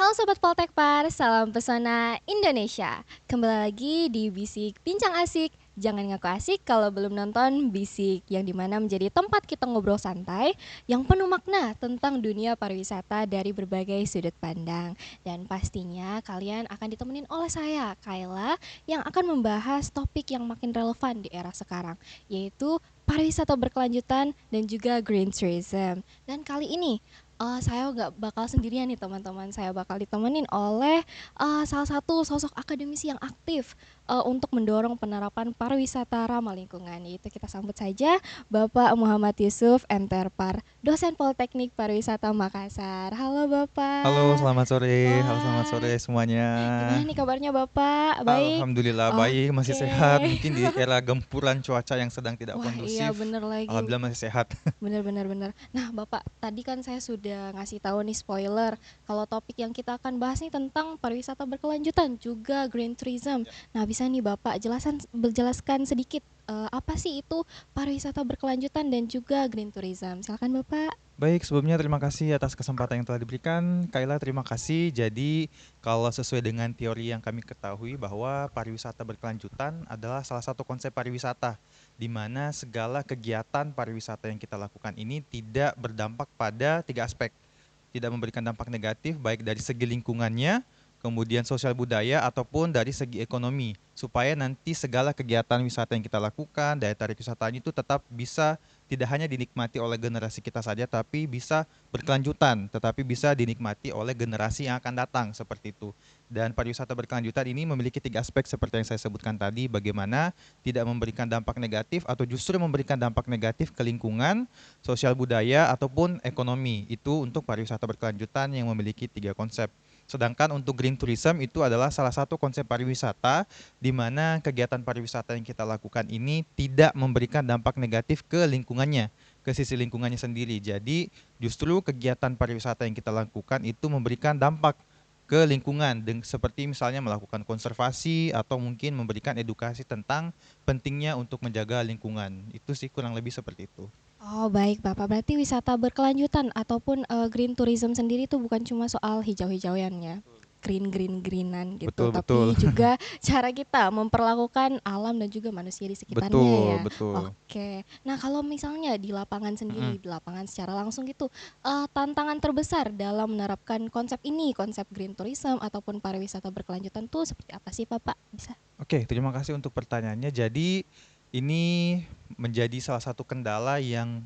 Halo Sobat Poltekpar, salam pesona Indonesia. Kembali lagi di Bisik Bincang Asik. Jangan ngaku asik kalau belum nonton Bisik, yang dimana menjadi tempat kita ngobrol santai yang penuh makna tentang dunia pariwisata dari berbagai sudut pandang. Dan pastinya kalian akan ditemenin oleh saya, Kayla, yang akan membahas topik yang makin relevan di era sekarang, yaitu pariwisata berkelanjutan dan juga green tourism. Dan kali ini saya nggak bakal sendirian nih teman-teman, saya bakal ditemenin oleh salah satu sosok akademisi yang aktif untuk mendorong penerapan pariwisata ramah lingkungan. Yaitu kita sambut saja Bapak Muhammad Yusuf Enterpar, dosen Politeknik Pariwisata Makassar. Halo Halo, Bapak. selamat sore. Halo, selamat sore Wah, semuanya. gimana nih kabarnya Bapak? Baik? Alhamdulillah baik, masih Oke. sehat. Mungkin di era gempuran cuaca yang sedang tidak Wah iya kondusif. bener lagi. Alhamdulillah masih sehat. Bener bener bener. Nah, Bapak, tadi kan saya sudah ngasih tahu nih spoiler kalau topik yang kita akan bahas nih tentang pariwisata berkelanjutan juga green tourism. Ya. Nah, bisa nih Bapak berjelaskan sedikit apa sih itu pariwisata berkelanjutan dan juga green tourism? Silakan Bapak. Baik, sebelumnya terima kasih atas kesempatan yang telah diberikan. Kayla, terima kasih. Jadi, kalau sesuai dengan teori yang kami ketahui bahwa pariwisata berkelanjutan adalah salah satu konsep pariwisata di mana segala kegiatan pariwisata yang kita lakukan ini tidak berdampak pada tiga aspek. Tidak memberikan dampak negatif baik dari segi lingkungannya, kemudian sosial budaya ataupun dari segi ekonomi, supaya nanti segala kegiatan wisata yang kita lakukan, daya tarik wisatanya itu tetap bisa tidak hanya dinikmati oleh generasi kita saja, tapi bisa berkelanjutan, tetapi bisa dinikmati oleh generasi yang akan datang seperti itu. Dan pariwisata berkelanjutan ini memiliki tiga aspek seperti yang saya sebutkan tadi, bagaimana tidak memberikan dampak negatif atau justru memberikan dampak negatif ke lingkungan, sosial budaya, ataupun ekonomi. Itu untuk pariwisata berkelanjutan yang memiliki tiga konsep. Sedangkan untuk green tourism itu adalah salah satu konsep pariwisata di mana kegiatan pariwisata yang kita lakukan ini tidak memberikan dampak negatif ke lingkungannya, ke sisi lingkungannya sendiri. Jadi justru kegiatan pariwisata yang kita lakukan itu memberikan dampak ke lingkungan, seperti misalnya melakukan konservasi atau mungkin memberikan edukasi tentang pentingnya untuk menjaga lingkungan. Itu sih kurang lebih seperti itu. Oh, baik Bapak. Berarti wisata berkelanjutan ataupun green tourism sendiri itu bukan cuma soal hijau-hijauan ya, greenan gitu, Betul, tapi betul. juga cara kita memperlakukan alam dan juga manusia di sekitarnya Betul, ya. betul. Oke. Nah, kalau misalnya di lapangan sendiri, Mhm. di lapangan secara langsung gitu, tantangan terbesar dalam menerapkan konsep ini, konsep green tourism ataupun pariwisata berkelanjutan tuh seperti apa sih Bapak? Bisa? Oke, terima kasih untuk pertanyaannya. Jadi, ini menjadi salah satu kendala yang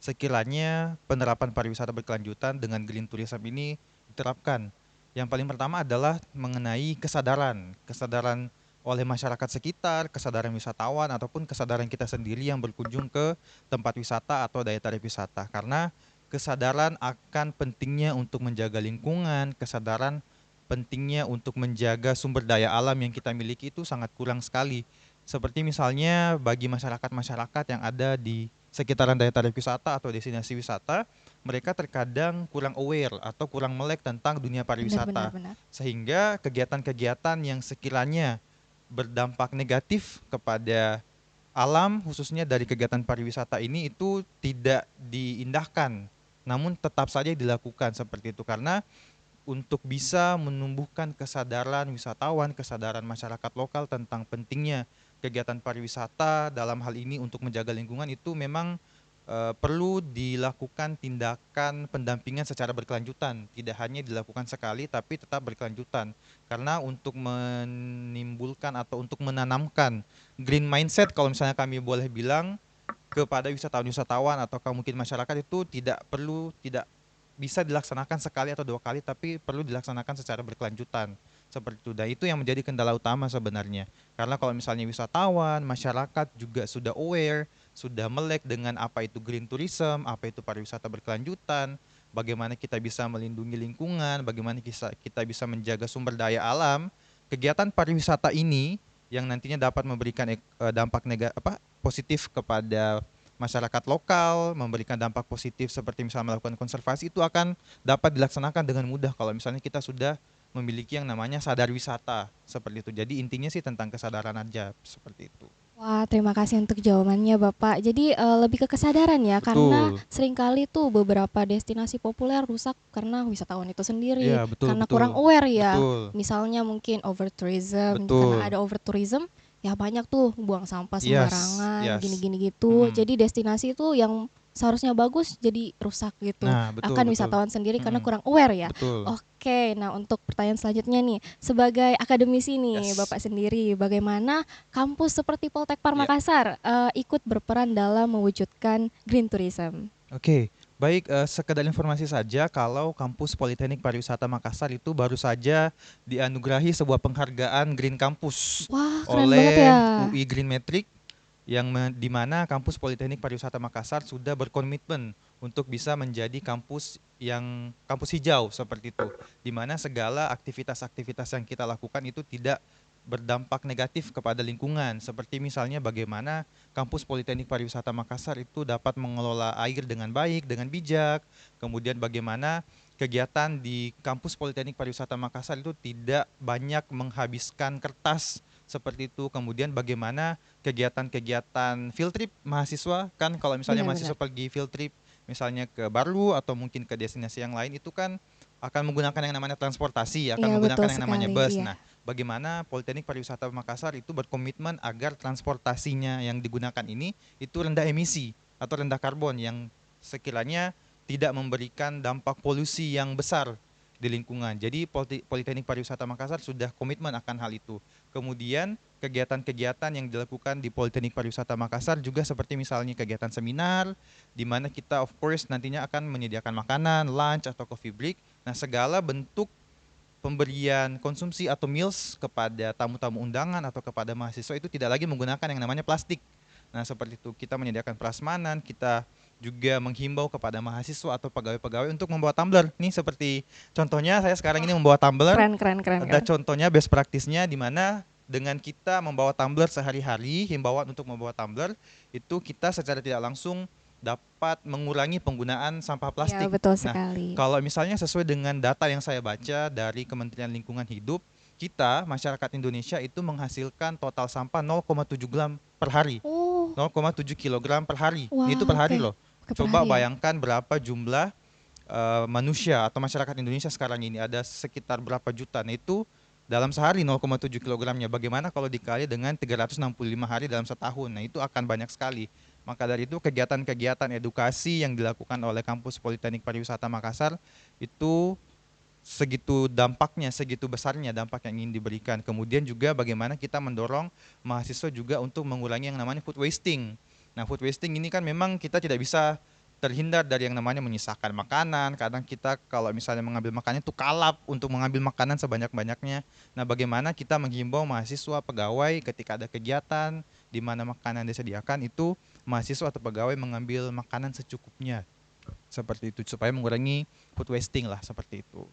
sekiranya penerapan pariwisata berkelanjutan dengan green tourism ini diterapkan. Yang paling pertama adalah mengenai kesadaran, kesadaran oleh masyarakat sekitar, kesadaran wisatawan ataupun kesadaran kita sendiri yang berkunjung ke tempat wisata atau daya tarik wisata. Karena kesadaran akan pentingnya untuk menjaga lingkungan, kesadaran pentingnya untuk menjaga sumber daya alam yang kita miliki itu sangat kurang sekali. Seperti misalnya bagi masyarakat-masyarakat yang ada di sekitaran daya tarik wisata atau destinasi wisata, mereka terkadang kurang aware atau kurang melek tentang dunia Benar benar pariwisata. benar. Sehingga kegiatan-kegiatan yang sekiranya berdampak negatif kepada alam, khususnya dari kegiatan pariwisata ini itu tidak diindahkan, namun tetap saja dilakukan seperti itu. Karena untuk bisa menumbuhkan kesadaran wisatawan, kesadaran masyarakat lokal tentang pentingnya kegiatan pariwisata dalam hal ini untuk menjaga lingkungan itu memang perlu dilakukan tindakan pendampingan secara berkelanjutan, tidak hanya dilakukan sekali tapi tetap berkelanjutan. Karena untuk menimbulkan atau untuk menanamkan green mindset kalau misalnya kami boleh bilang kepada wisatawan-wisatawan atau mungkin masyarakat itu tidak bisa dilaksanakan sekali atau dua kali, tapi perlu dilaksanakan secara berkelanjutan seperti itu. Dan itu yang menjadi kendala utama sebenarnya. Karena kalau misalnya wisatawan, masyarakat juga sudah aware, sudah melek dengan apa itu green tourism, apa itu pariwisata berkelanjutan, bagaimana kita bisa melindungi lingkungan, bagaimana kita bisa menjaga sumber daya alam, kegiatan pariwisata ini yang nantinya dapat memberikan dampak positif kepada masyarakat lokal, memberikan dampak positif seperti misalnya melakukan konservasi itu akan dapat dilaksanakan dengan mudah kalau misalnya kita sudah memiliki yang namanya sadar wisata seperti itu. Jadi intinya sih tentang kesadaran aja seperti itu. Wah, terima kasih untuk jawabannya Bapak. Jadi lebih ke kesadaran ya, karena Betul. seringkali tuh beberapa destinasi populer rusak karena wisatawan itu Iya, sendiri, betul karena betul. kurang aware ya. Betul. Misalnya mungkin over tourism, karena Betul. ada over tourism, ya banyak tuh buang sampah Yes, sembarangan, yes. gini-gini gitu. Mm-mm. Jadi destinasi itu yang seharusnya bagus jadi rusak gitu. Nah, betul Akan betul. wisatawan sendiri karena Mm-mm. kurang aware ya. Betul. Oke, nah untuk pertanyaan selanjutnya nih, sebagai akademisi nih Yes. Bapak sendiri, bagaimana kampus seperti Poltekpar Ya. Makassar ikut berperan dalam mewujudkan green tourism? Oke, baik, sekedar informasi saja kalau Kampus Politeknik Pariwisata Makassar itu baru saja dianugerahi sebuah penghargaan Green Campus Wah, keren banget ya. oleh UI Green Metric di mana Kampus Politeknik Pariwisata Makassar sudah berkomitmen untuk bisa menjadi kampus hijau seperti itu, di mana segala aktivitas-aktivitas yang kita lakukan itu tidak berdampak negatif kepada lingkungan, seperti misalnya bagaimana Kampus Politeknik Pariwisata Makassar itu dapat mengelola air dengan baik, dengan bijak, kemudian bagaimana kegiatan di Kampus Politeknik Pariwisata Makassar itu tidak banyak menghabiskan kertas seperti itu. Kemudian bagaimana kegiatan-kegiatan field trip mahasiswa, kan kalau misalnya mahasiswa Benar-benar. pergi field trip misalnya ke Baru atau mungkin ke destinasi yang lain itu kan akan menggunakan yang namanya transportasi, Iya, akan menggunakan betul yang namanya sekali. bus. Iya. Nah, bagaimana Politeknik Pariwisata Makassar itu berkomitmen agar transportasinya yang digunakan ini itu rendah emisi atau rendah karbon yang sekiranya tidak memberikan dampak polusi yang besar di lingkungan. Jadi Politeknik Pariwisata Makassar sudah komitmen akan hal itu. Kemudian kegiatan-kegiatan yang dilakukan di Politeknik Pariwisata Makassar juga seperti misalnya kegiatan seminar, di mana kita of course nantinya akan menyediakan makanan, lunch atau coffee break. Nah, segala bentuk pemberian konsumsi atau meals kepada tamu-tamu undangan atau kepada mahasiswa itu tidak lagi menggunakan yang namanya plastik. Nah, seperti itu kita menyediakan prasmanan, kita juga menghimbau kepada mahasiswa atau pegawai-pegawai untuk membawa tumbler. Nih seperti contohnya saya sekarang ini Wah, membawa tumbler, keren keren keren ada keren. contohnya best praktisnya di mana dengan kita membawa tumbler sehari-hari, himbauan untuk membawa tumbler, itu kita secara tidak langsung dapat mengurangi penggunaan sampah Iya, plastik. betul Nah, sekali. kalau misalnya sesuai dengan data yang saya baca dari Kementerian Lingkungan Hidup, kita masyarakat Indonesia itu menghasilkan total sampah 0,7 gram per hari. Oh, 0,7 kilogram per hari. Ini itu wah, per hari oke. loh. Oke, per Coba hari ya. bayangkan berapa jumlah manusia atau masyarakat Indonesia sekarang ini ada sekitar berapa juta. Nah, itu dalam sehari 0,7 kilogramnya. Bagaimana kalau dikali dengan 365 hari dalam setahun? Nah, itu akan banyak sekali. Maka dari itu kegiatan-kegiatan edukasi yang dilakukan oleh Kampus Politeknik Pariwisata Makassar itu segitu dampaknya, segitu besarnya dampak yang ingin diberikan. Kemudian juga bagaimana kita mendorong mahasiswa juga untuk mengurangi yang namanya food wasting. Nah, food wasting ini kan memang kita tidak bisa terhindar dari yang namanya menyisakan makanan. Kadang kita kalau misalnya mengambil makanan itu kalap untuk mengambil makanan sebanyak-banyaknya. Nah, bagaimana kita menghimbau mahasiswa, pegawai ketika ada kegiatan di mana makanan disediakan itu mahasiswa atau pegawai mengambil makanan secukupnya. Seperti itu supaya mengurangi food wasting lah seperti itu.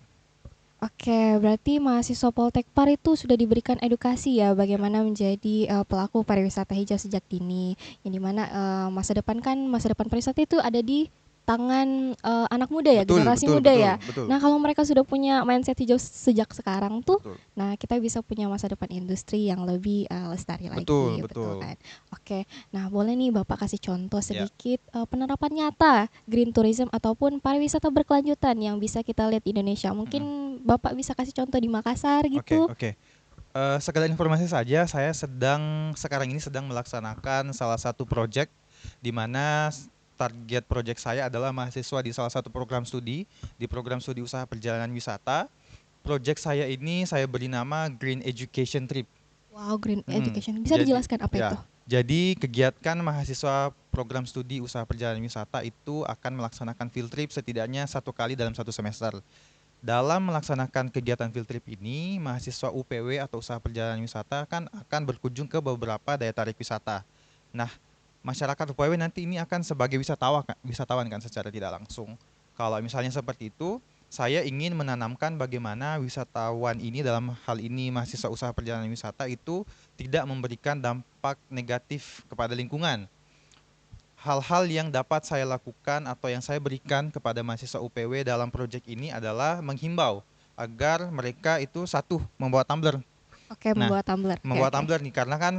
Oke, berarti mahasiswa Poltekpar itu sudah diberikan edukasi ya bagaimana menjadi pelaku pariwisata hijau sejak dini. Yang dimana masa depan pariwisata itu ada di tangan anak muda ya, Betul, generasi betul, muda betul, ya. betul, Nah, kalau mereka sudah punya mindset hijau sejak sekarang tuh, betul, nah kita bisa punya masa depan industri yang lebih lestari betul, lagi, betul betul. kan? Oke, nah boleh nih Bapak kasih contoh Ya, sedikit penerapan nyata green tourism ataupun pariwisata berkelanjutan yang bisa kita lihat di Indonesia. Mungkin mm-mm. Bapak bisa kasih contoh di Makassar Oke, gitu. oke. Sekedar informasi saja, saya sekarang ini sedang melaksanakan salah satu project di mana target project saya adalah mahasiswa di salah satu program studi, di program studi usaha perjalanan wisata. Project saya ini saya beri nama Green Education Trip. Wow, green Mm, education. Bisa Jadi, dijelaskan apa itu? ya, jadi kegiatan mahasiswa program studi usaha perjalanan wisata itu akan melaksanakan field trip setidaknya satu kali dalam satu semester. Dalam melaksanakan kegiatan field trip ini, mahasiswa UPW atau usaha perjalanan wisata kan akan berkunjung ke beberapa daya tarik wisata. Nah, masyarakat UPW nanti ini akan sebagai wisatawan kan secara tidak langsung. Kalau misalnya seperti itu, saya ingin menanamkan bagaimana wisatawan ini dalam hal ini mahasiswa usaha perjalanan wisata itu tidak memberikan dampak negatif kepada lingkungan. Hal-hal yang dapat saya lakukan atau yang saya berikan kepada mahasiswa UPW dalam proyek ini adalah menghimbau agar mereka itu satu membawa tumbler. Oke, Nah, membawa tumbler. Oke, membawa oke. tumbler nih karena kan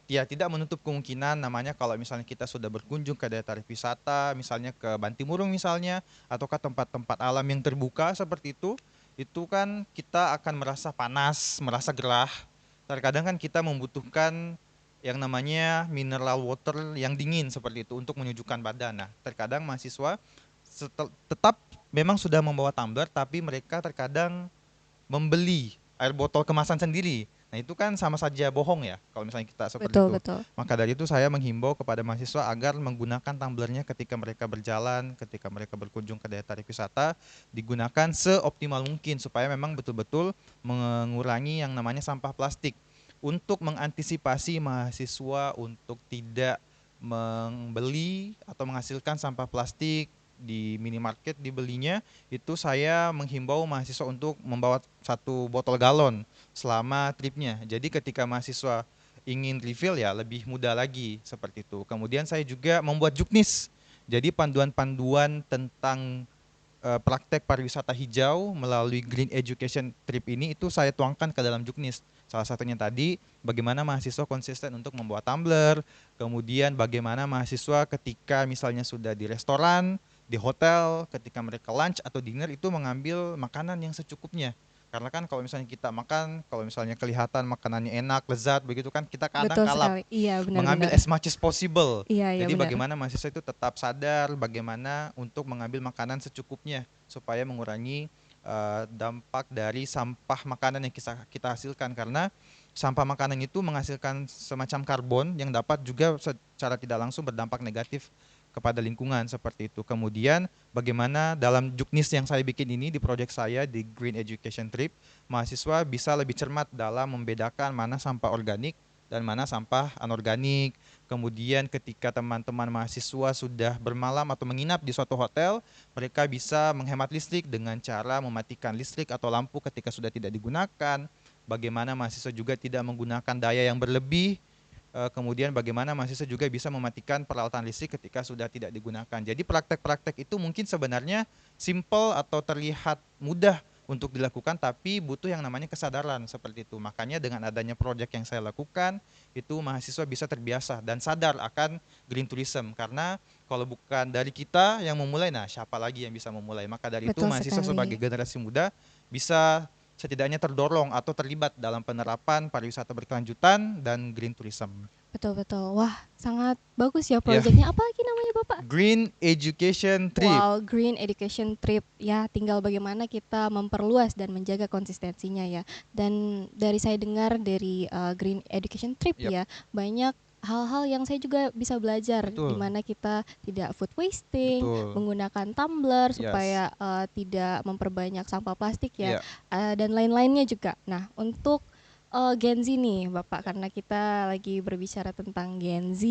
ya tidak menutup kemungkinan namanya kalau misalnya kita sudah berkunjung ke daya tarik wisata, misalnya ke Bantimurung misalnya, atau ke tempat-tempat alam yang terbuka seperti itu kan kita akan merasa panas, merasa gerah. Terkadang kan kita membutuhkan yang namanya mineral water yang dingin seperti itu untuk menyejukkan badan. Nah, terkadang mahasiswa tetap memang sudah membawa tumbler, tapi mereka terkadang membeli air botol kemasan sendiri. Nah, itu kan sama saja bohong ya kalau misalnya kita seperti Betul, itu. betul. Maka dari itu saya menghimbau kepada mahasiswa agar menggunakan tumblernya ketika mereka berjalan, ketika mereka berkunjung ke daya tarik wisata, digunakan seoptimal mungkin supaya memang betul-betul mengurangi yang namanya sampah plastik. Untuk mengantisipasi mahasiswa untuk tidak membeli atau menghasilkan sampah plastik di minimarket dibelinya, itu saya menghimbau mahasiswa untuk membawa satu botol galon selama tripnya. Jadi ketika mahasiswa ingin refill ya lebih mudah lagi seperti itu. Kemudian saya juga membuat juknis. Jadi panduan-panduan tentang praktek pariwisata hijau melalui Green Education Trip ini itu saya tuangkan ke dalam juknis. Salah satunya tadi bagaimana mahasiswa konsisten untuk membawa tumbler, kemudian bagaimana mahasiswa ketika misalnya sudah di restoran, di hotel, ketika mereka lunch atau dinner itu mengambil makanan yang secukupnya. Karena kan kalau misalnya kita makan, kalau misalnya kelihatan makanannya enak, lezat, begitu kan kita kadang Betul kalap sekali. Iya, mengambil benar-benar. as much as possible. Iya, iya Jadi benar. bagaimana mahasiswa itu tetap sadar bagaimana untuk mengambil makanan secukupnya supaya mengurangi dampak dari sampah makanan yang kita hasilkan, karena sampah makanan itu menghasilkan semacam karbon yang dapat juga secara tidak langsung berdampak negatif kepada lingkungan seperti itu. Kemudian bagaimana dalam juknis yang saya bikin ini di proyek saya di Green Education Trip, mahasiswa bisa lebih cermat dalam membedakan mana sampah organik dan mana sampah anorganik. Kemudian ketika teman-teman mahasiswa sudah bermalam atau menginap di suatu hotel, mereka bisa menghemat listrik dengan cara mematikan listrik atau lampu ketika sudah tidak digunakan. Bagaimana mahasiswa juga tidak menggunakan daya yang berlebih. Kemudian bagaimana mahasiswa juga bisa mematikan peralatan listrik ketika sudah tidak digunakan. Jadi praktek-praktek itu mungkin sebenarnya simple atau terlihat mudah untuk dilakukan, tapi butuh yang namanya kesadaran seperti itu. Makanya dengan adanya proyek yang saya lakukan, itu mahasiswa bisa terbiasa dan sadar akan green tourism. Karena kalau bukan dari kita yang memulai, nah siapa lagi yang bisa memulai? Maka dari itu Betul mahasiswa sebagai sekali. generasi muda bisa setidaknya terdorong atau terlibat dalam penerapan pariwisata berkelanjutan dan green tourism. Betul, betul. Wah, sangat bagus ya Ya, proyeknya. Apalagi namanya, Bapak? Green Education Trip. Wow, Green Education Trip. Ya, tinggal bagaimana kita memperluas dan menjaga konsistensinya ya. Dan dari saya dengar dari Green Education Trip Yap, ya, banyak hal-hal yang saya juga bisa belajar di betul, mana kita tidak food wasting, betul. menggunakan tumbler Yes. supaya tidak memperbanyak sampah plastik ya, Ya, dan lain-lainnya juga. Nah, untuk Gen Z nih, Bapak, karena kita lagi berbicara tentang Gen Z,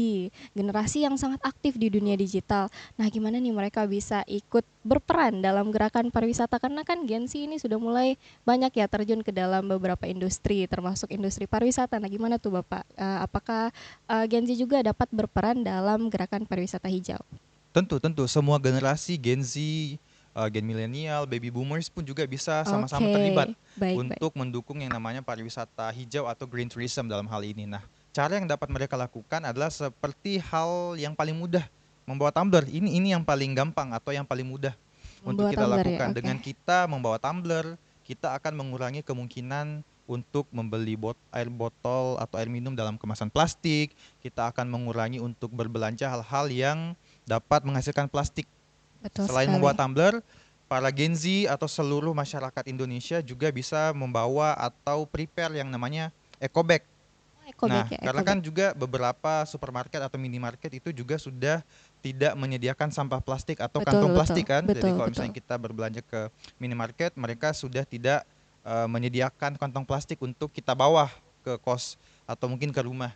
generasi yang sangat aktif di dunia digital. Nah, gimana nih mereka bisa ikut berperan dalam gerakan pariwisata, karena kan Gen Z ini sudah mulai banyak ya terjun ke dalam beberapa industri termasuk industri pariwisata. Nah, gimana tuh Bapak? Apakah Gen Z juga dapat berperan dalam gerakan pariwisata hijau? tentu tentu semua generasi Gen Z, Gen milenial, baby boomers pun juga bisa sama-sama terlibat Oke, baik, baik. untuk mendukung yang namanya pariwisata hijau atau green tourism dalam hal ini. Nah, cara yang dapat mereka lakukan adalah seperti hal yang paling mudah, membawa tumbler. Ini yang paling gampang atau yang paling mudah untuk Membawa kita tumbler ya, lakukan. oke. Dengan kita membawa tumbler, kita akan mengurangi kemungkinan untuk membeli air botol atau air minum dalam kemasan plastik. Kita akan mengurangi untuk berbelanja hal-hal yang dapat menghasilkan plastik. Betul Selain membawa sekali. tumbler, para Gen Z atau seluruh masyarakat Indonesia juga bisa membawa atau prepare yang namanya eco bag. Oh, eco bag Nah, ya, karena eco kan bag. juga beberapa supermarket atau minimarket itu juga sudah tidak menyediakan sampah plastik atau Betul, kantong betul, plastik kan. Jadi betul, kalau betul. misalnya kita berbelanja ke minimarket, mereka sudah tidak menyediakan kantong plastik untuk kita bawa ke kos atau mungkin ke rumah.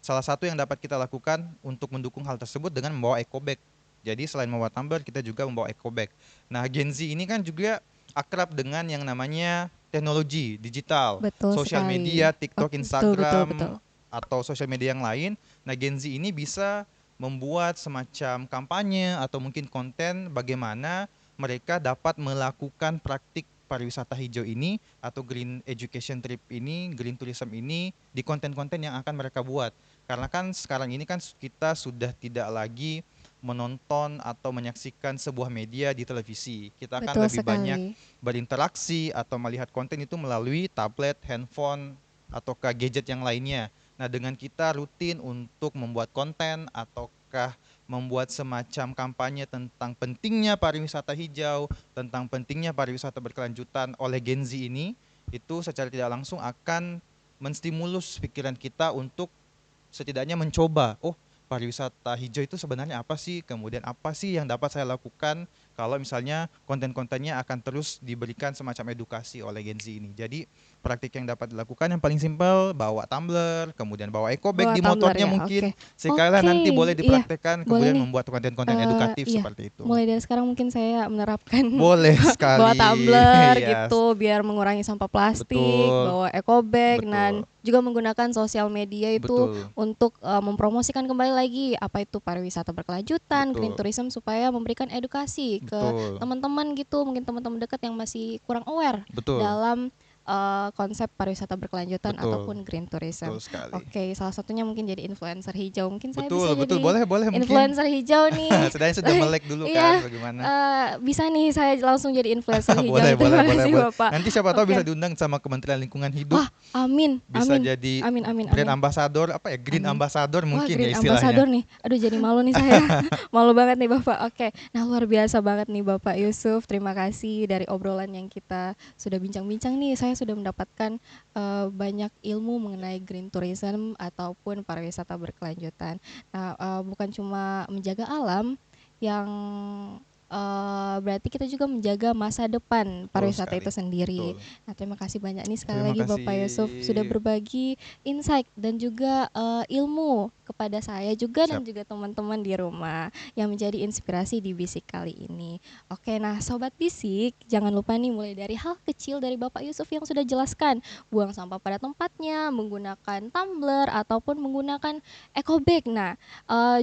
Salah satu yang dapat kita lakukan untuk mendukung hal tersebut dengan membawa eco bag. Jadi selain membawa tumbler, kita juga membawa eco bag. Nah, Gen Z ini kan juga akrab dengan yang namanya teknologi digital, Betul sosial sekali. media, TikTok, Oke, betul, betul, betul. Instagram, atau sosial media yang lain. Nah, Gen Z ini bisa membuat semacam kampanye atau mungkin konten bagaimana mereka dapat melakukan praktik pariwisata hijau ini atau green education trip ini, green tourism ini di konten-konten yang akan mereka buat. Karena kan sekarang ini kan kita sudah tidak lagi menonton atau menyaksikan sebuah media di televisi. Kita akan Betul lebih banyak sekali. berinteraksi atau melihat konten itu melalui tablet, handphone, ataukah gadget yang lainnya. Nah, dengan kita rutin untuk membuat konten ataukah membuat semacam kampanye tentang pentingnya pariwisata hijau, tentang pentingnya pariwisata berkelanjutan oleh Gen Z ini, itu secara tidak langsung akan menstimulus pikiran kita untuk setidaknya mencoba, oh pariwisata hijau itu sebenarnya apa sih? Kemudian apa sih yang dapat saya lakukan kalau misalnya konten-kontennya akan terus diberikan semacam edukasi oleh Gen Z ini. Jadi praktik yang dapat dilakukan yang paling simpel, bawa tumbler, kemudian bawa eco bag Bawa di tumbler motornya ya, oke. mungkin. Sekalian Oke, nanti boleh iya, dipraktekkan, boleh kemudian nih. membuat konten-konten edukatif Iya, seperti itu. mulai dari sekarang mungkin saya menerapkan Boleh bawa sekali. tumbler Ya, gitu biar mengurangi sampah plastik, betul, bawa eco bag dan betul, juga menggunakan sosial media itu betul, untuk mempromosikan kembali lagi apa itu pariwisata berkelanjutan, green betul, tourism supaya memberikan edukasi ke betul, teman-teman gitu, mungkin teman-teman dekat yang masih kurang aware betul, dalam konsep pariwisata berkelanjutan betul, ataupun green tourism. betul sekali. Oke, salah satunya mungkin jadi influencer hijau. Mungkin saya bisa Betul, betul. jadi Boleh, boleh mungkin. influencer hijau nih. Sedangkan sudah melek dulu kan, Iya, bagaimana? bisa nih saya langsung jadi influencer hijau Boleh, nih. boleh, Terima boleh, kasih boleh. Bapak. Nanti siapa tahu bisa Oke. diundang sama Kementerian Lingkungan Hidup, Wah, amin, bisa amin, jadi amin, amin, brand amin, ambassador, apa ya, green amin. ambassador Wah, mungkin ya green istilahnya. ambassador nih. Aduh, jadi malu nih saya. Malu banget nih Bapak. Oke. Nah, luar biasa banget nih Bapak Yusuf. Terima kasih dari obrolan yang kita sudah bincang-bincang nih. Saya sudah mendapatkan banyak ilmu mengenai green tourism ataupun pariwisata berkelanjutan. Nah, bukan cuma menjaga alam yang berarti kita juga menjaga masa depan Betul pariwisata sekali. itu sendiri. Betul. Nah, terima kasih banyak nih sekali Terima lagi Bapak Yusuf sudah kasih. berbagi insight dan juga ilmu kepada saya juga dan Siap. juga teman-teman di rumah yang menjadi inspirasi di Bisik kali ini. Oke, nah Sobat Bisik, jangan lupa nih mulai dari hal kecil dari Bapak Yusuf yang sudah jelaskan. Buang sampah pada tempatnya, menggunakan tumbler ataupun menggunakan eco bag. Nah,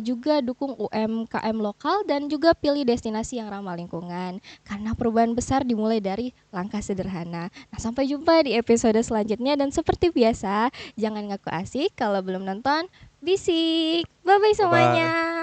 juga dukung UMKM lokal dan juga pilih destinasi yang ramah lingkungan. Karena perubahan besar dimulai dari langkah sederhana. Nah, sampai jumpa di episode selanjutnya dan seperti biasa, jangan ngaku asik kalau belum nonton Bisik. Bye-bye Bye-bye. semuanya.